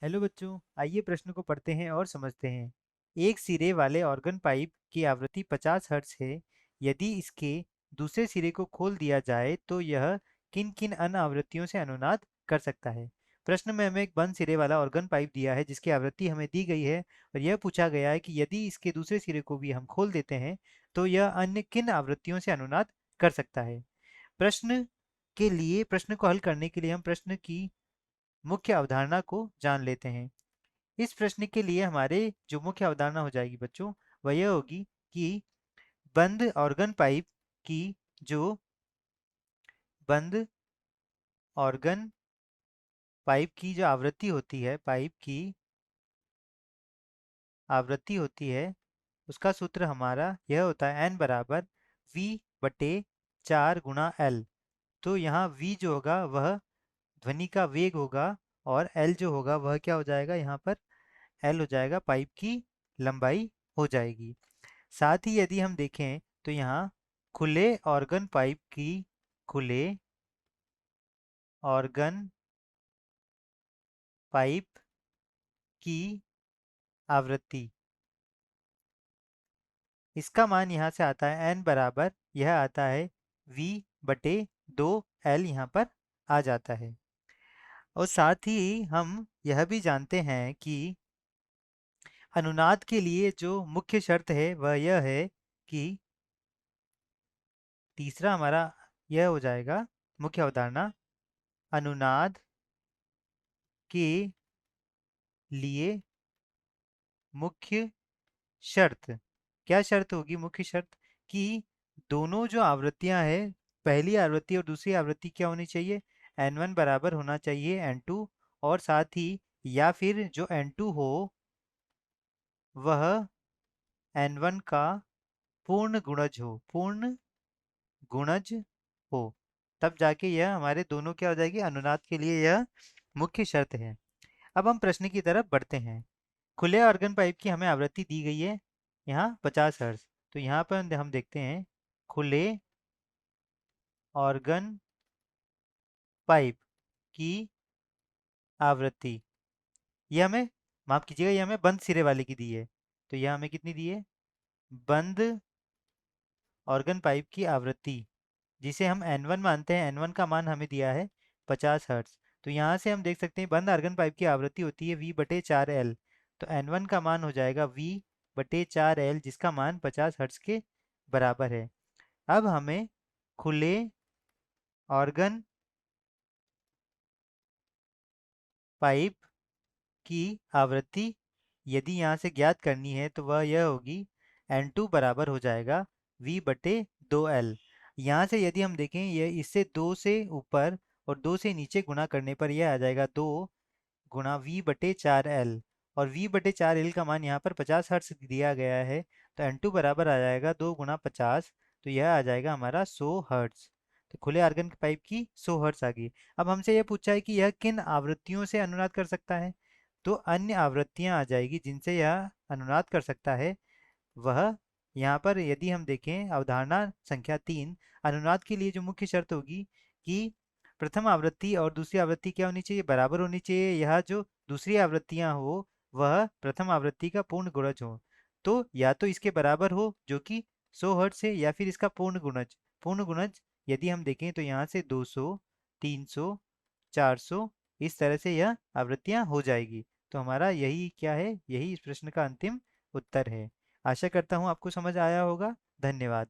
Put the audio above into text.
Hello बच्चों, आइए प्रश्न को पढ़ते हैं और समझते हैं। एक सिरे वाले ऑर्गन पाइप की आवृत्ति 50 हर्ट्ज है। यदि इसके दूसरे सिरे को खोल दिया जाए तो यह किन किन अन्य आवृत्तियों से अनुनाद कर सकता है। प्रश्न में हमें एक बंद सिरे वाला ऑर्गन पाइप दिया है जिसकी आवृत्ति हमें दी गई है और यह पूछा गया है कि यदि इसके दूसरे सिरे को भी हम खोल देते हैं तो यह अन्य किन आवृत्तियों से अनुनाद कर सकता है। प्रश्न को हल करने के लिए हम प्रश्न की मुख्य अवधारणा को जान लेते हैं। इस प्रश्न के लिए हमारे जो मुख्य अवधारणा हो जाएगी बच्चों, वह यह होगी कि बंद ऑर्गन पाइप की जो बंद ऑर्गन पाइप की जो आवृत्ति होती है, पाइप की आवृत्ति होती है, उसका सूत्र हमारा यह होता है n बराबर v बटे 4 गुणा l। तो यहाँ v जो होगा वह ध्वनि का वेग होगा और l जो होगा वह क्या हो जाएगा, यहाँ पर l हो जाएगा पाइप की लंबाई हो जाएगी। साथ ही यदि हम देखें तो यहाँ खुले ऑर्गन पाइप की खुले ऑर्गन पाइप की आवृत्ति, इसका मान यहाँ से आता है n बराबर यह आता है v बटे 2l, यहाँ पर आ जाता है। और साथ ही हम यह भी जानते हैं कि अनुनाद के लिए जो मुख्य शर्त है वह यह है कि तीसरा हमारा यह हो जाएगा मुख्य अवधारणा, अनुनाद के लिए मुख्य शर्त। क्या शर्त होगी मुख्य शर्त? कि दोनों जो आवृत्तियां हैं, पहली आवृत्ति और दूसरी आवृत्ति क्या होनी चाहिए, n1 बराबर होना चाहिए n2, और साथ ही या फिर जो n2 हो वह n1 का पूर्ण गुणज हो, पूर्ण गुणज हो, तब जाके यह हमारे दोनों क्या हो जाएगी, अनुनाद के लिए यह मुख्य शर्त है। अब हम प्रश्न की तरफ बढ़ते हैं। खुले ऑर्गन पाइप की हमें आवृत्ति दी गई है यहाँ 50 हर्ट्ज। तो यहाँ पर हम देखते हैं खुले ऑर्गन पाइप की आवृत्ति, यह हमें, माफ कीजिएगा, यह हमें बंद सिरे वाले की दी है। तो यह हमें कितनी दी है, बंद ऑर्गन पाइप की आवृत्ति, जिसे हम n1 मानते हैं, n1 का मान हमें दिया है 50 हर्ट्ज। तो यहाँ से हम देख सकते हैं बंद ऑर्गन पाइप की आवृत्ति होती है v बटे 4l। तो n1 का मान हो जाएगा v बटे 4l, जिसका मान 50 हर्ट्ज के बराबर है। अब हमें खुले ऑर्गन पाइप की आवृत्ति यदि यहाँ से ज्ञात करनी है तो वह यह होगी, n2 बराबर हो जाएगा v बटे 2l। यहाँ से यदि हम देखें, यह इससे 2 से ऊपर और 2 से नीचे गुणा करने पर यह आ जाएगा 2 गुणा v बटे 4l, और v बटे 4l का मान यहाँ पर 50 हर्ट्ज दिया गया है। तो n2 बराबर आ जाएगा 2 गुणा 50, तो यह आ जाएगा हमारा 100 हर्ट्ज। तो खुले आर्गन पाइप की 100 हर्ट्ज आ गई। अब हमसे यह पूछा है कि यह किन आवृत्तियों से अनुनाद कर सकता है। तो अन्य आवृत्तियां आ जाएगी जिनसे यह अनुनाद कर सकता है। वह यहाँ पर यदि हम देखें अवधारणा संख्या 3, अनुनाद के लिए जो मुख्य शर्त होगी कि प्रथम आवृत्ति और दूसरी आवृत्ति क्या होनी चाहिए, बराबर होनी चाहिए। यह जो दूसरी आवृत्तियां हो वह प्रथम आवृत्ति का पूर्ण गुणज हो। तो या तो इसके बराबर हो जो कि 100 हर्ट्ज है, या फिर इसका पूर्ण गुणज। पूर्ण गुणज यदि हम देखें तो यहाँ से 200, 300, 400, इस तरह से यह आवृत्तियां हो जाएगी। तो हमारा यही क्या है, यही इस प्रश्न का अंतिम उत्तर है। आशा करता हूँ आपको समझ आया होगा। धन्यवाद।